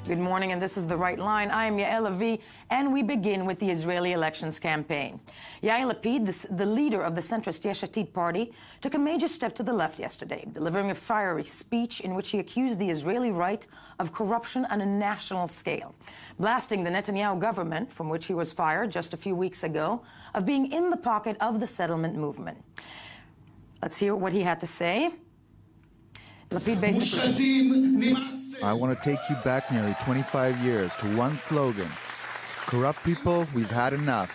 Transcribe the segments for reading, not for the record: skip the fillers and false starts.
Good morning, and this is The Right Line. I am Yael Avi, and we begin with the Israeli elections campaign. Yair Lapid, the leader of the centrist Yesh Atid party, took a major step to the left yesterday, delivering a fiery speech in which he accused the Israeli right of corruption on a national scale, blasting the Netanyahu government, from which he was fired just a few weeks ago, of being in the pocket of the settlement movement. Let's hear what he had to say. Lapid basically... I want to take you back nearly 25 years to one slogan. Corrupt people, we've had enough.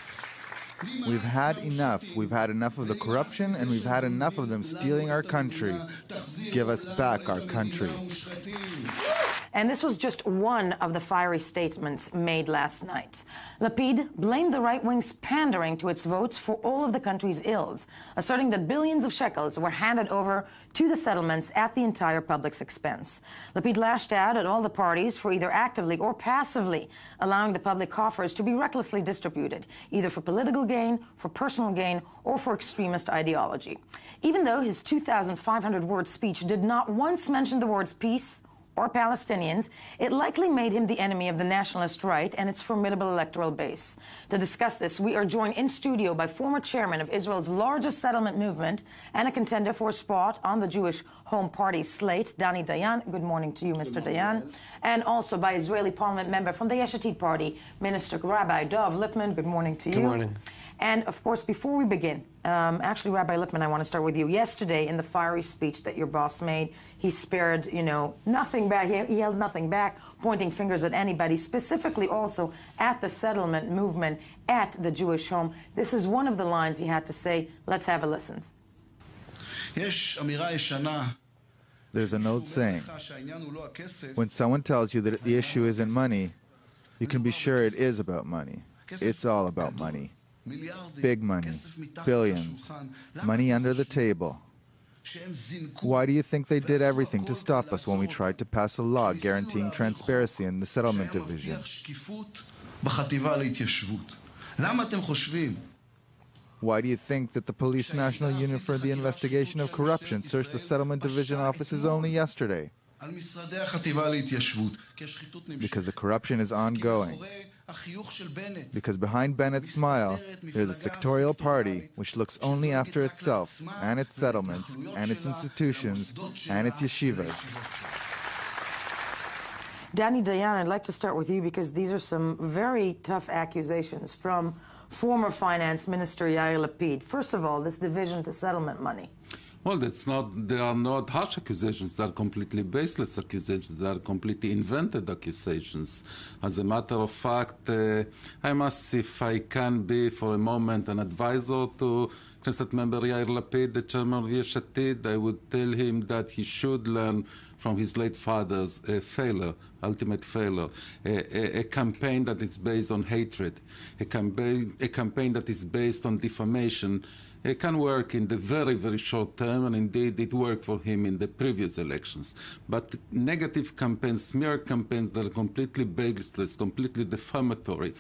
We've had enough. We've had enough of the corruption, and we've had enough of them stealing our country. Give us back our country. And this was just one of the fiery statements made last night. Lapid blamed the right wing's pandering to its votes for all of the country's ills, asserting that billions of shekels were handed over to the settlements at the entire public's expense. Lapid lashed out at all the parties for either actively or passively allowing the public coffers to be recklessly distributed, either for political gain, for personal gain, or for extremist ideology. Even though his 2,500-word speech did not once mention the words peace or Palestinians, it likely made him the enemy of the nationalist right and its formidable electoral base. To discuss this, we are joined in studio by former chairman of Israel's largest settlement movement and a contender for a spot on the Jewish Home Party slate, Danny Dayan. Good morning to you, Mr. Dayan. And also by Israeli parliament member from the Yesh Atid party, Minister Rabbi Dov Lipman. Good morning to you. Good morning. And, of course, before we begin, actually, Rabbi Lipman, I want to start with you. Yesterday, in the fiery speech that your boss made, he spared, nothing back. He held nothing back, pointing fingers at anybody, specifically also at the settlement movement, at the Jewish home. This is one of the lines he had to say. Let's have a listen. There's an old saying, when someone tells you that the issue isn't money, you can be sure it is about money. It's all about money. Big money, billions, money under the table. Why do you think they did everything to stop us when we tried to pass a law guaranteeing transparency in the settlement division? Why do you think that the Police National Unit for the Investigation of Corruption searched the settlement division offices only yesterday? Because the corruption is ongoing. Because behind Bennett's smile, there's a sectorial party which looks only after itself and its settlements and its institutions and its yeshivas. Danny Dayan, I'd like to start with you because these are some very tough accusations from former Finance Minister Yair Lapid. First of all, this division to settlement money. Well, they are not harsh accusations. They are completely baseless accusations. They are completely invented accusations. As a matter of fact, I must, if I can be for a moment an advisor to Knesset member Yair Lapid, the chairman of Yesh Atid, I would tell him that he should learn from his late father's failure, ultimate failure, a campaign that is based on hatred, a campaign that is based on defamation. It can work in the very, very short term, and indeed it worked for him in the previous elections. But negative campaigns, smear campaigns that are completely baseless, completely defamatory,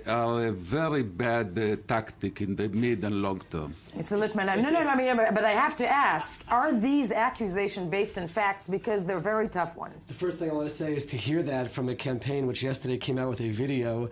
are a very bad tactic in the mid and long term. Mr. Lipman, but I have to ask, are these accusations based in facts because they're very tough ones? The first thing I want to say is to hear that from a campaign which yesterday came out with a video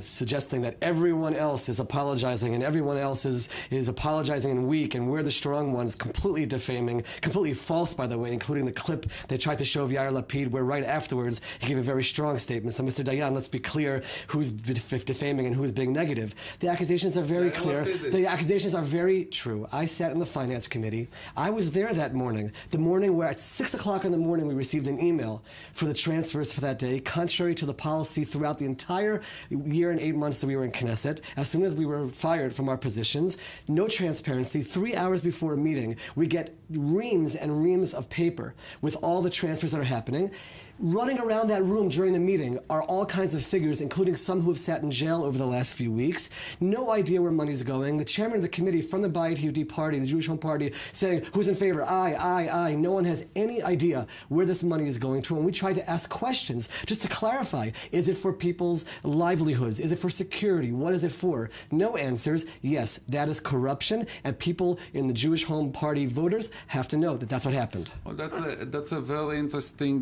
suggesting that everyone else is apologizing and everyone else is apologizing and weak, and we're the strong ones, completely defaming, completely false, by the way, including the clip they tried to show of Yair Lapid, where right afterwards he gave a very strong statement. So, Mr. Dayan, let's be clear who's defaming and who's being negative. The accusations are very clear. The accusations are very true. I sat in the Finance Committee. I was there that morning, the morning where at 6 o'clock in the morning we received an email for the transfers for that day, contrary to the policy throughout the entire year and 8 months that we were in Knesset. As soon as we were fired from our positions, no transparency. 3 hours before a meeting, we get reams and reams of paper with all the transfers that are happening. Running around that room during the meeting are all kinds of figures, including some who have sat in jail over the last few weeks. No idea where money's going. The chairman of the committee from the Bayit Yehudi party, the Jewish Home Party, saying, who's in favor? I. No one has any idea where this money is going to. And we tried to ask questions just to clarify. Is it for people's livelihoods? Is it for security? What is it for? No answers. Yes, that is corruption. And people in the Jewish Home Party voters have to know that that's what happened. Well, that's a very interesting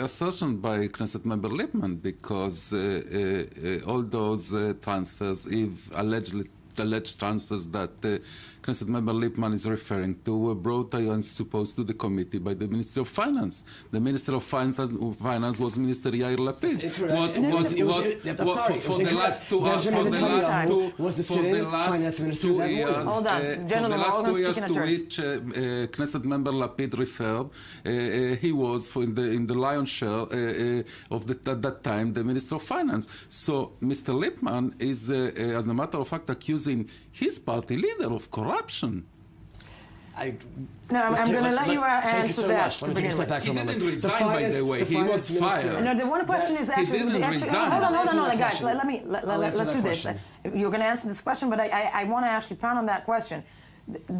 assertion by Knesset member Lipman, because all those transfers, if alleged transfers that Knesset member Lipman is referring to, were brought, I suppose, to the committee by the Ministry of Finance. The Minister of Finance was Minister Yair Lapid. For the last 2 years, hold on. for the last 2 years to which Knesset member Lapid referred, he was in the lion's share of at that time the Minister of Finance. So Mr. Lipman is, as a matter of fact, accusing his party leader of corruption. I'm going to let you answer that. Let me take a step back for a moment. He didn't resign, by the way. He was fired. No, the one question is actually... He didn't resign. Hold on, guys. Let's do this. You're going to answer this question, but I want to actually pound on that question.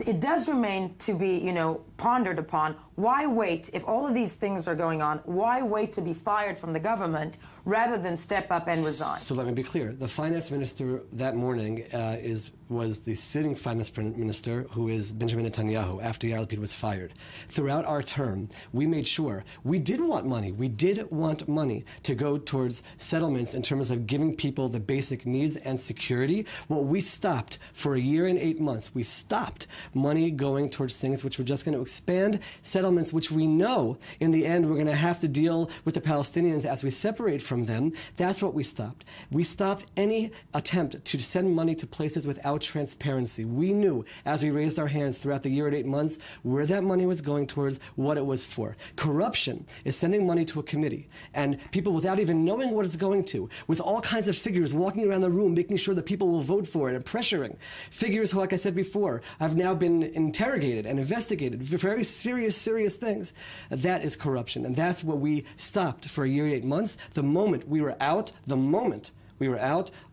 It does remain to be, pondered upon. Why wait? If all of these things are going on, why wait to be fired from the government rather than step up and resign? So let me be clear. The finance minister that morning was the sitting finance minister, who is Benjamin Netanyahu, after Yair Lapid was fired. Throughout our term, we made sure we did want money. We did want money to go towards settlements in terms of giving people the basic needs and security. Well, we stopped for a year and 8 months. We stopped money going towards things which were just going to expand settlements, which we know in the end we're going to have to deal with the Palestinians as we separate from them. That's what we stopped. We stopped any attempt to send money to places without transparency. We knew, as we raised our hands throughout the year and 8 months, where that money was going towards, what it was for. Corruption is sending money to a committee, and people without even knowing what it's going to, with all kinds of figures walking around the room, making sure that people will vote for it, and pressuring. Figures, like I said before, have now been interrogated and investigated for very serious things. That is corruption, and that's what we stopped for a year and 8 months. The moment we were out,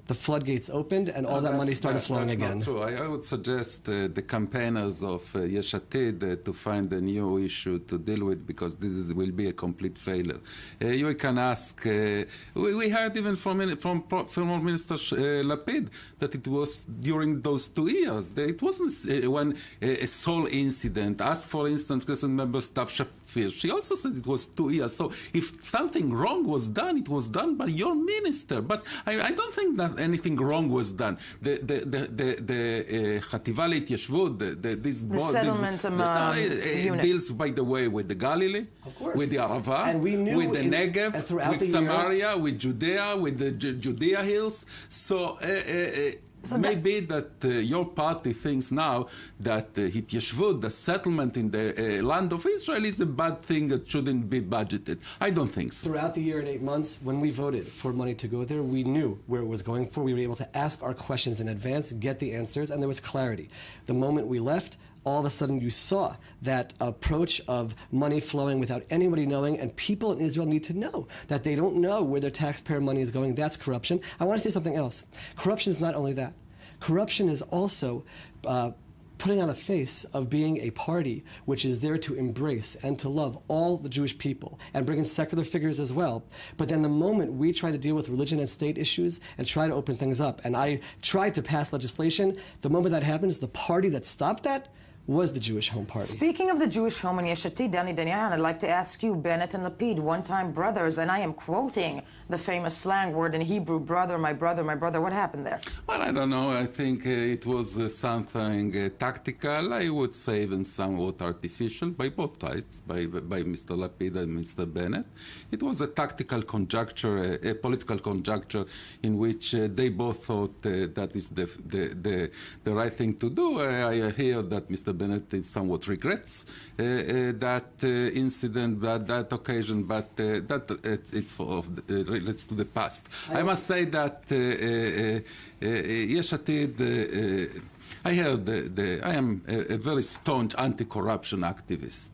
the floodgates opened, and all that money started flowing again. Not true. I would suggest the campaigners of Yesh Atid to find a new issue to deal with, because this will be a complete failure. You can ask, we heard even from former Minister Lapid that it was during those 2 years. It wasn't when a sole incident. Ask, for instance, Knesset member Stav Shafir. She also said it was 2 years. So if something wrong was done, it was done by your minister. But I don't think that anything wrong was done. The Chativa Leitiyashvut, this board deals, by the way, with the Galilee, with the Arava, and we knew with the Negev, with Samaria, with Judea, with the Judea hills. So maybe that your party thinks now that Hityashvut, the settlement in the land of Israel, is a bad thing that shouldn't be budgeted. I don't think so. Throughout the year and 8 months, when we voted for money to go there, we knew where it was going for. We were able to ask our questions in advance, get the answers, and there was clarity. The moment we left, all of a sudden you saw that approach of money flowing without anybody knowing, and people in Israel need to know that they don't know where their taxpayer money is going. That's corruption. I want to say something else. Corruption is not only that. Corruption is also putting on a face of being a party which is there to embrace and to love all the Jewish people and bring in secular figures as well. But then the moment we try to deal with religion and state issues and try to open things up, and I tried to pass legislation, the moment that happens, the party that stopped that was the Jewish Home Party. Speaking of the Jewish Home and Yesh Atid, Danny Dayan, I'd like to ask you, Bennett and Lapid, one-time brothers, and I am quoting the famous slang word in Hebrew, brother, my brother, my brother. What happened there? Well, I don't know. I think it was something tactical. I would say even somewhat artificial by both sides, by Mr. Lapid and Mr. Bennett. It was a tactical conjuncture, a political conjuncture in which they both thought that is the right thing to do. I hear that Mr. Bennett somewhat regrets that incident, that occasion, but it's relates to the past. I must say that Yesh Atid, I am a very staunch anti-corruption activist,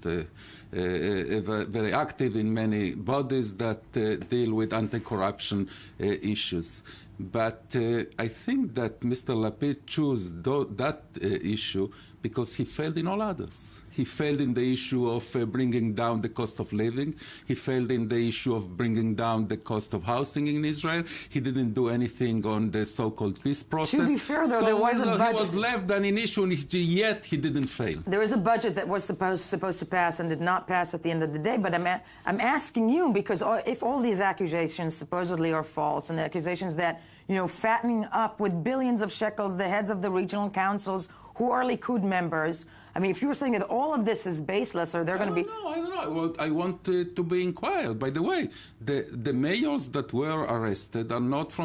very active in many bodies that deal with anti-corruption issues. But I think that Mr. Lapid chose that issue because he failed in all others. He failed in the issue of bringing down the cost of living. He failed in the issue of bringing down the cost of housing in Israel. He didn't do anything on the so-called peace process. To be fair, though, so there was a budget. He was left an issue, yet he didn't fail. There is a budget that was supposed to pass and did not pass at the end of the day. But I'm asking you, because if all these accusations supposedly are false, and the accusations that, fattening up with billions of shekels the heads of the regional councils who are Likud members, I mean, if you were saying that all of this is baseless, or they're going to be... I don't know. Well, I want to be inquired. By the way, the mayors that were arrested are not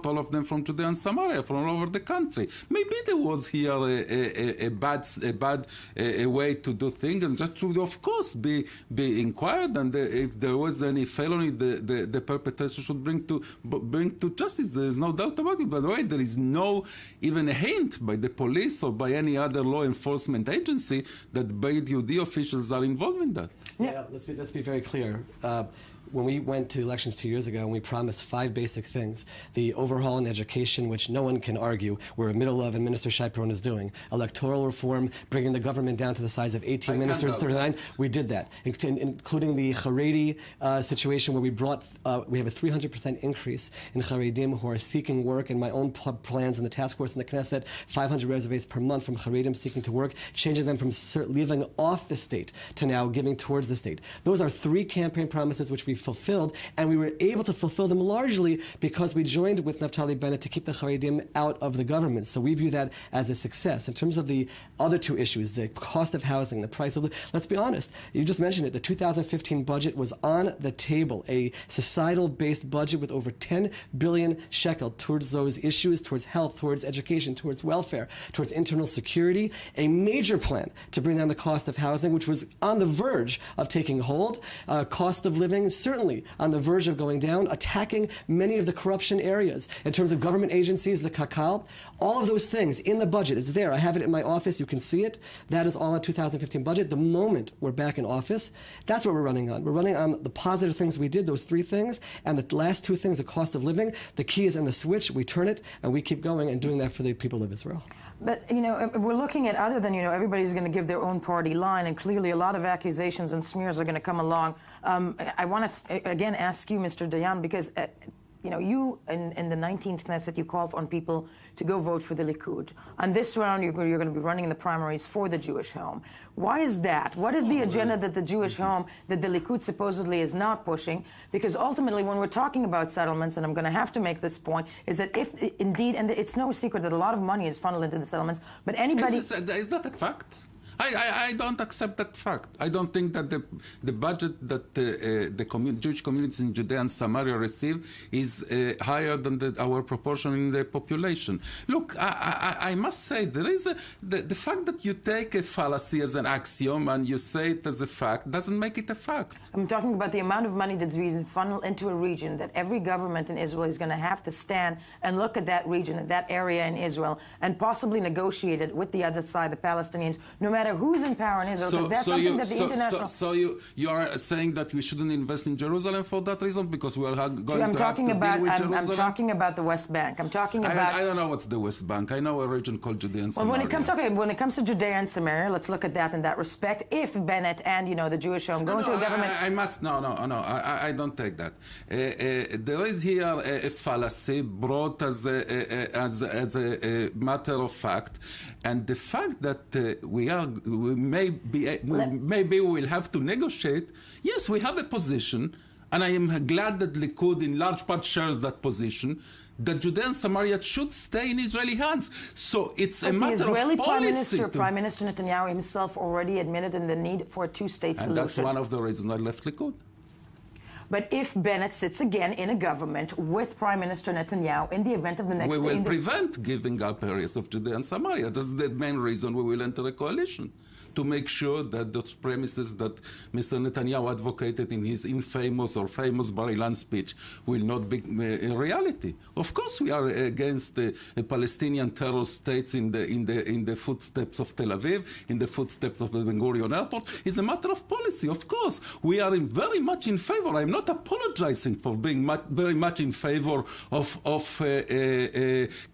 all of them from Judea and Samaria, from all over the country. Maybe there was here a bad way to do things, and just to, of course, be inquired. And if there was any felony, the perpetrator should bring to justice. There is no doubt about it. By the way, there is no even a hint by the police or by any other law enforcement agency that Bayit Yehudi officials are involved in that. Yeah, let's be very clear. When we went to elections 2 years ago and we promised 5 basic things, the overhaul in education, which no one can argue we're in the middle of and Minister Shai Peron is doing, electoral reform, bringing the government down to the size of 18 ministers, 39, we did that, including the Haredi situation where we have a 300% increase in Haredim who are seeking work, and my own plans in the task force in the Knesset, 500 reservations per month from Haredim seeking to work, changing them from living off the state to now giving towards the state. Those are 3 campaign promises which we fulfilled, and we were able to fulfill them largely because we joined with Naftali Bennett to keep the Haredim out of the government. So we view that as a success. In terms of the other 2 issues, the cost of housing, the price of let's be honest, you just mentioned it, the 2015 budget was on the table, a societal-based budget with over 10 billion shekel towards those issues, towards health, towards education, towards welfare, towards internal security, a major plan to bring down the cost of housing, which was on the verge of taking hold, cost of living, certainly on the verge of going down, attacking many of the corruption areas in terms of government agencies, the Kakal, all of those things in the budget. It's there. I have it in my office. You can see it. That is all a 2015 budget. The moment we're back in office, that's what we're running on. We're running on the positive things we did, those 3 things, and the last 2 things, the cost of living. The key is in the switch. We turn it, and we keep going and doing that for the people of Israel. But, we're looking at, other than, everybody's going to give their own party line, and clearly a lot of accusations and smears are going to come along. I want to, again, ask you, Mr. Dayan, because, you, in the 19th Knesset, you called on people to go vote for the Likud. On this round, you're going to be running in the primaries for the Jewish Home. Why is that? What is the agenda that the Jewish Home, that the Likud supposedly is not pushing? Because ultimately, when we're talking about settlements, and I'm going to have to make this point, is that if indeed, and it's no secret that a lot of money is funneled into the settlements, but anybody... Is that a fact? I don't accept that fact. I don't think that the budget that the Jewish communities in Judea and Samaria receive is higher than our proportion in the population. Look, I must say, there is the fact that you take a fallacy as an axiom and you say it as a fact doesn't make it a fact. I'm talking about the amount of money that's being funneled into a region that every government in Israel is going to have to stand and look at that region, at that area in Israel, and possibly negotiate it with the other side, the Palestinians, no matter who's in power in Israel, because that's something that the international... So you are saying that we shouldn't invest in Jerusalem for that reason, because we are going to have to deal with Jerusalem? I'm talking about the West Bank. I'm talking about... I don't know what's the West Bank. I know a region called Judea and Samaria. Well, when it comes to Judea and Samaria, let's look at that in that respect. If Bennett and, the Jewish Home go into a government... I don't take that. There is here a fallacy brought as a matter of fact, and the fact that maybe we will have to negotiate. Yes, we have a position, and I am glad that Likud in large part shares that position, that Judea and Samaria should stay in Israeli hands. So it's a matter of policy. The Israeli Prime Minister Netanyahu himself already admitted in the need for a 2-state solution. And that's one of the reasons I left Likud. But if Bennett sits again in a government with Prime Minister Netanyahu in the event of the next... We will prevent giving up areas of Judea and Samaria. That's the main reason we will enter a coalition. to make sure that those premises that Mr. Netanyahu advocated in his infamous or famous Bar Ilan speech will not be a reality. Of course, we are against the Palestinian terror states in the footsteps of Tel Aviv, in the footsteps of the Ben Gurion airport. It's a matter of policy, of course. We are very much in favor. I'm not apologizing for being very much in favor of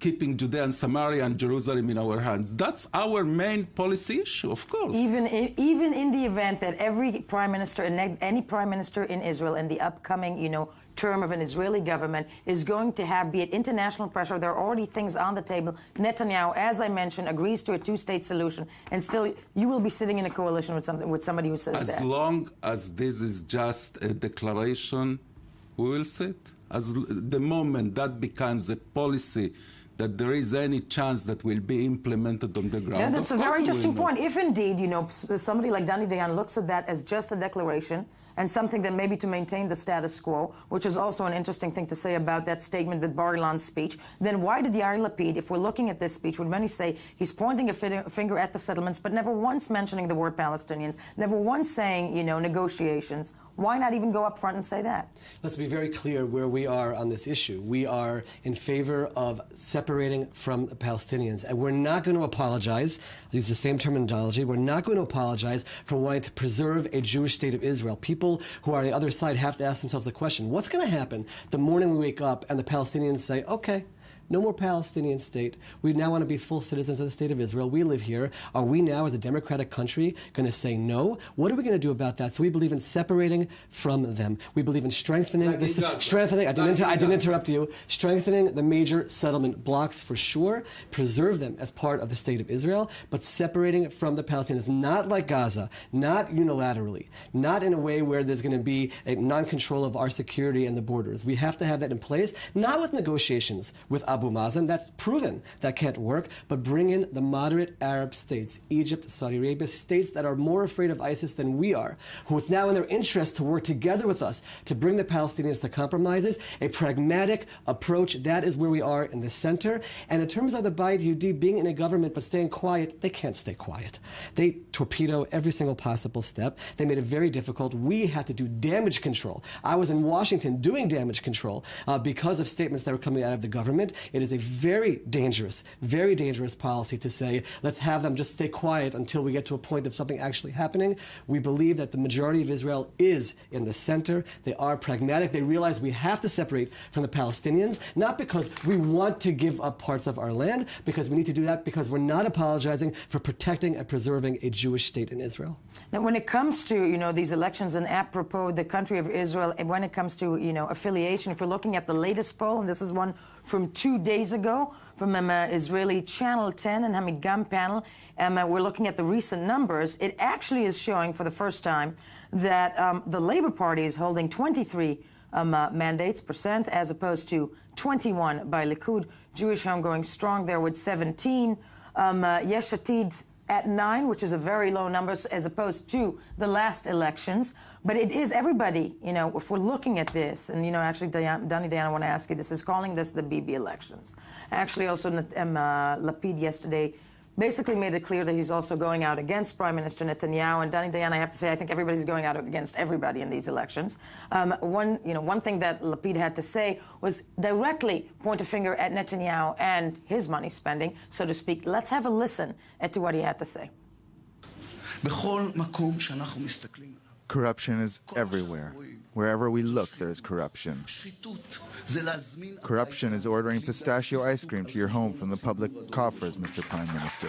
keeping Judea and Samaria and Jerusalem in our hands. That's our main policy issue, of course. Even in the event that every prime minister and any prime minister in Israel in the upcoming, term of an Israeli government is going to have, be it international pressure, there are already things on the table. Netanyahu, as I mentioned, agrees to a two-state solution, and still you will be sitting in a coalition with somebody who says that. As long as this is just a declaration, we will sit. As the moment that becomes a policy, that there is any chance that will be implemented on the ground. Yeah, that's a very interesting point. If indeed, somebody like Danny Dayan looks at that as just a declaration and something that maybe to maintain the status quo, which is also an interesting thing to say about that statement, that Bar Ilan speech, then why did Yair Lapid, if we're looking at this speech, would many say he's pointing a finger at the settlements, but never once mentioning the word Palestinians, never once saying, negotiations? Why not even go up front and say that? Let's be very clear where we are on this issue. We are in favor of separating from the Palestinians, and we're not going to apologize. I'll use the same terminology. We're not going to apologize for wanting to preserve a Jewish state of Israel. People who are on the other side have to ask themselves the question, what's going to happen the morning we wake up and the Palestinians say, okay, no more Palestinian state. We now want to be full citizens of the state of Israel. We live here. Are we now, as a democratic country, going to say no? What are we going to do about that? So we believe in separating from them. We believe in strengthening I didn't interrupt you. Strengthening the major settlement blocks for sure. Preserve them as part of the state of Israel, but separating from the Palestinians, not like Gaza, not unilaterally, not in a way where there's going to be a non-control of our security and the borders. We have to have that in place, not with negotiations with Abu Mazen. That's proven that can't work, but bring in the moderate Arab states, Egypt, Saudi Arabia, states that are more afraid of ISIS than we are, who it's now in their interest to work together with us to bring the Palestinians to compromises, a pragmatic approach. That is where we are in the center. And in terms of the Bayit Yehudi being in a government but staying quiet, they can't stay quiet. They torpedo every single possible step. They made it very difficult. We had to do damage control. I was in Washington doing damage control because of statements that were coming out of the government. It is a very dangerous policy to say, let's have them just stay quiet until we get to a point of something actually happening. We believe that the majority of Israel is in the center. They are pragmatic. They realize we have to separate from the Palestinians, not because we want to give up parts of our land, because we need to do that because we're not apologizing for protecting and preserving a Jewish state in Israel. Now, when it comes to, these elections and apropos the country of Israel, and when it comes to, affiliation, if you're looking at the latest poll, and this is one from 2 days ago from Israeli Channel 10 and Hamid Gam panel, we're looking at the recent numbers. It actually is showing for the first time that the Labour Party is holding 23 mandates percent as opposed to 21 by Likud. Jewish Home going strong there with 17. Yesh Atid at 9, which is a very low number as opposed to the last elections. But it is everybody, if we're looking at this, and, actually, Danny Dayan, I want to ask you this, is calling this the Bibi elections. Actually, also, Lapid yesterday basically made it clear that he's also going out against Prime Minister Netanyahu. And Danny Dayan, I have to say, I think everybody's going out against everybody in these elections. One thing that Lapid had to say was directly point a finger at Netanyahu and his money spending, so to speak. Let's have a listen to what he had to say. Corruption is everywhere. Wherever we look, there is corruption. Corruption is ordering pistachio ice cream to your home from the public coffers, Mr. Prime Minister.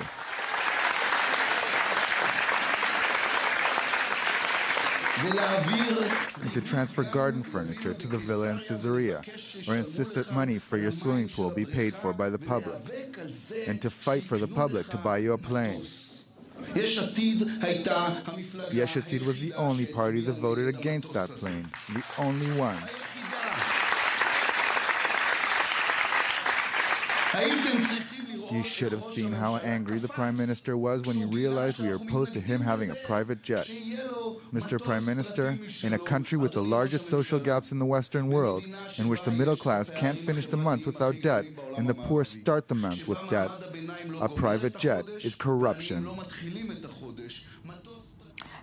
And to transfer garden furniture to the villa in Caesarea, or insist that money for your swimming pool be paid for by the public, and to fight for the public to buy you a plane. Yesh Atid was the only party that voted against that plane, the only one. You should have seen how angry the Prime Minister was when he realized we were opposed to him having a private jet. Mr. Prime Minister, in a country with the largest social gaps in the Western world, in which the middle class can't finish the month without debt and the poor start the month with debt, a private jet is corruption.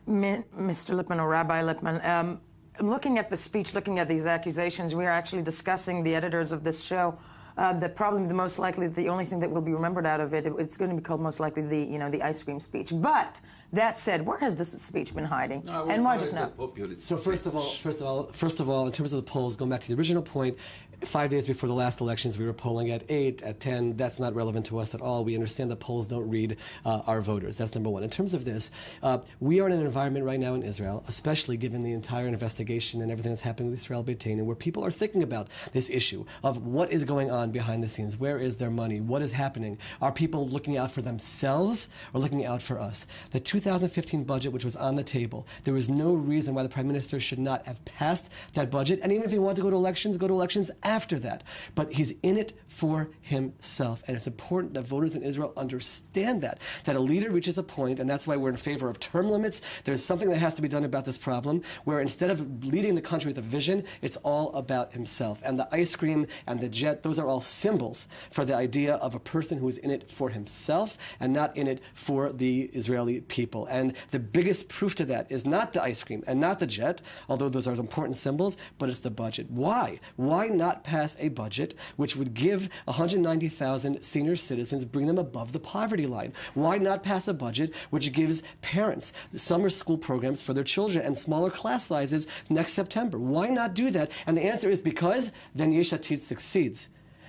Mr. Lipman, or Rabbi Lipman, looking at the speech, looking at these accusations, we are actually discussing, the editors of this show, that probably the most likely, the only thing that will be remembered out of it, it's going to be called most likely the ice cream speech. But that said, where has this speech been hiding? No, and why just now? So first of all, in terms of the polls, going back to the original point, 5 days before the last elections, we were polling at 8, at 10. That's not relevant to us at all. We understand that polls don't read our voters. That's number one. In terms of this, we are in an environment right now in Israel, especially given the entire investigation and everything that's happening with Israel Bayit, where people are thinking about this issue of what is going on behind the scenes. Where is their money? What is happening? Are people looking out for themselves or looking out for us? The 2015 budget, which was on the table, there was no reason why the Prime Minister should not have passed that budget. And even if he wanted to go to elections after that. But he's in it for himself. And it's important that voters in Israel understand that a leader reaches a point, and that's why we're in favor of term limits. There's something that has to be done about this problem, where instead of leading the country with a vision, it's all about himself. And the ice cream and the jet, those are all symbols for the idea of a person who is in it for himself and not in it for the Israeli people. And the biggest proof to that is not the ice cream and not the jet, although those are important symbols, but it's the budget. Why? Why not pass a budget which would give 190,000 senior citizens, bring them above the poverty line? Why not pass a budget which gives parents summer school programs for their children and smaller class sizes next September? Why not do that? And the answer is because then Yesh Atid succeeds.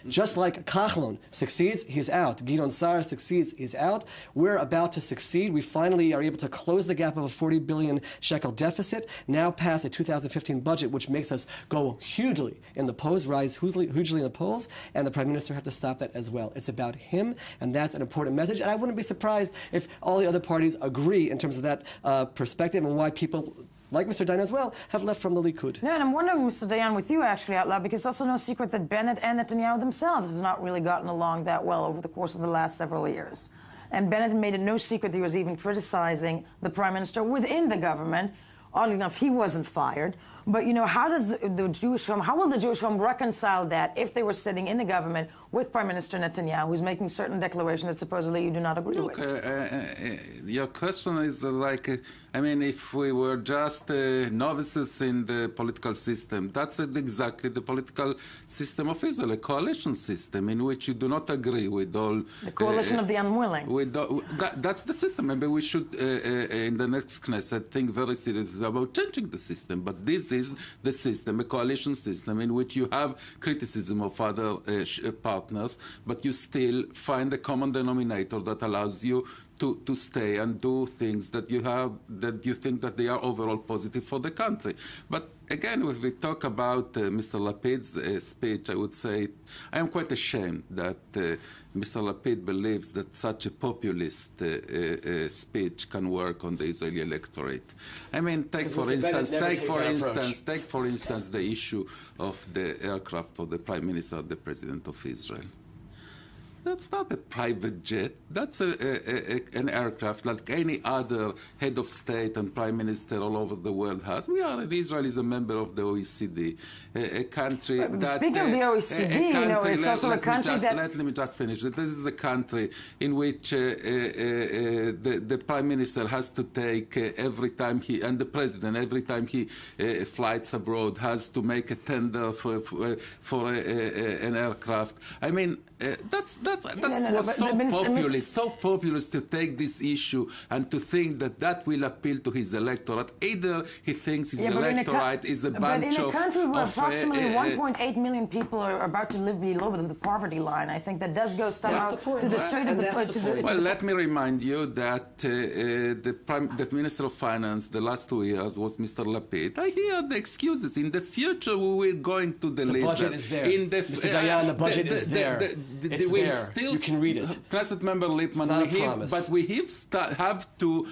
Just like Kachlon succeeds, he's out. Gidon Sar succeeds, he's out. We're about to succeed. We finally are able to close the gap of a 40 billion shekel deficit, now pass a 2015 budget, which makes us go hugely in the polls, rise hugely in the polls, and the Prime Minister have to stop that as well. It's about him, and that's an important message. And I wouldn't be surprised if all the other parties agree in terms of that perspective and why people, like Mr. Dayan as well, have left from the Likud. Yeah, and I'm wondering, Mr. Dayan, with you actually out loud, because it's also no secret that Bennett and Netanyahu themselves have not really gotten along that well over the course of the last several years. And Bennett made it no secret that he was even criticizing the Prime Minister within the government. Oddly enough, he wasn't fired. But, you know, how will the Jewish Home reconcile that if they were sitting in the government with Prime Minister Netanyahu, who's making certain declarations that supposedly you do not agree with? Your question is I mean, if we were just novices in the political system, that's exactly the political system of Israel, a coalition system in which you do not agree with all... The coalition of the unwilling. That's the system. Maybe we should, in the next Knesset, think very seriously about changing the system. But this is the system, a coalition system, in which you have criticism of other partners, but you still find a common denominator that allows you to stay and do things that you think that they are overall positive for the country. But again, if we talk about Mr. Lapid's speech, I would say I am quite ashamed that Mr. Lapid believes that such a populist speech can work on the Israeli electorate. I mean, take for instance the issue of the aircraft for the Prime Minister and the President of Israel. That's not a private jet. That's an aircraft like any other head of state and prime minister all over the world has. Israel is a member of the OECD, a country that... Speaking of the OECD, you know, it's also a country that... Let me just finish. This is a country in which the prime minister has to take every time and the president, every time he flies abroad, has to make a tender for an aircraft. I mean, that's what's so populist to take this issue and to think that will appeal to his electorate. Either he thinks his electorate is a bunch of... But in a country where approximately 1.8 million people are about to live below the poverty line, I think that does go somehow to the straight of the... Well, let me remind you that the Minister of Finance the last 2 years was Mr. Lapid. I hear the excuses. In the future, we will going to deliver. The budget is there. Mr. Dayan, the budget is there. You can read it. Knesset member Lipman, we have to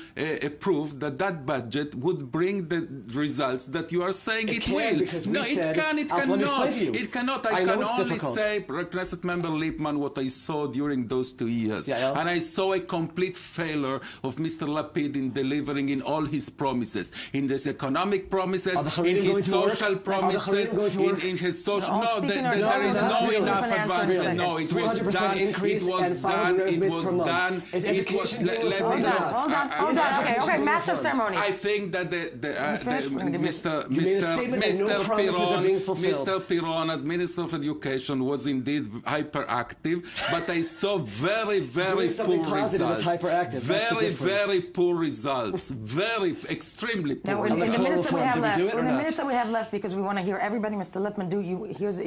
prove that that budget would bring the results that you are saying it will. No, it cannot. It cannot. I can only say, Knesset member Lipman, what I saw during those 2 years. And I saw a complete failure of Mr. Lapid in delivering in all his promises, in his economic promises, in his social promises, in his social. No, there is no enough advancement. No, it was done. It was done. It was done. Hold on. Okay, Master of Ceremonies. I think that Mr. Piron, as Minister of Education, was indeed hyperactive, but I saw very poor results. Very poor results. Extremely poor results. In the minutes that we have left, because we want to hear everybody, Mr. Lipman,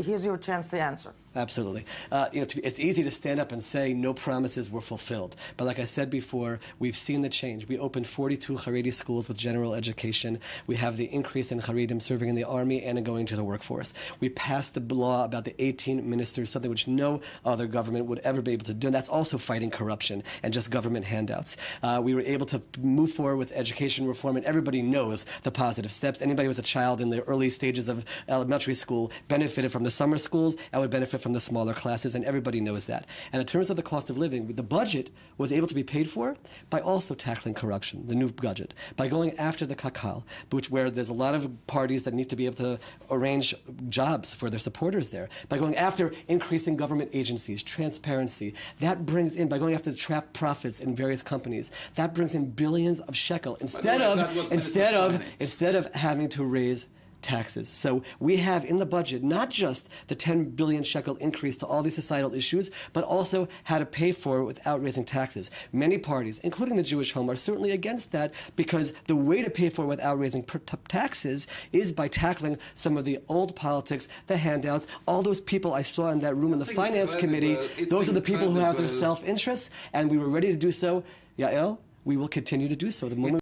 here's your chance to answer. Absolutely. It's easy to stand up and say no promises were fulfilled. But like I said before, we've seen the change. We opened 42 Haredi schools with general education. We have the increase in Haredim serving in the army and in going to the workforce. We passed the law about the 18 ministers, something which no other government would ever be able to do. And that's also fighting corruption and just government handouts. We were able to move forward with education reform, and everybody knows the positive steps. Anybody who was a child in the early stages of elementary school benefited from the summer schools and would benefit from the smaller classes, and everybody knows that. And in terms of the cost of living, the budget was able to be paid for by also tackling corruption, the new budget, by going after the kakal, where there's a lot of parties that need to be able to arrange jobs for their supporters there, by going after increasing government agencies, transparency. That brings in, by going after the trapped profits in various companies, that brings in billions of shekel instead of having to raise taxes. So we have in the budget not just the 10 billion shekel increase to all these societal issues, but also how to pay for it without raising taxes. Many parties, including the Jewish Home, are certainly against that, because the way to pay for it without raising taxes is by tackling some of the old politics, the handouts, all those people I saw in that room in the Finance Committee. Those are the people who have their self-interests, and we were ready to do so. Yael, we will continue to do so. The moment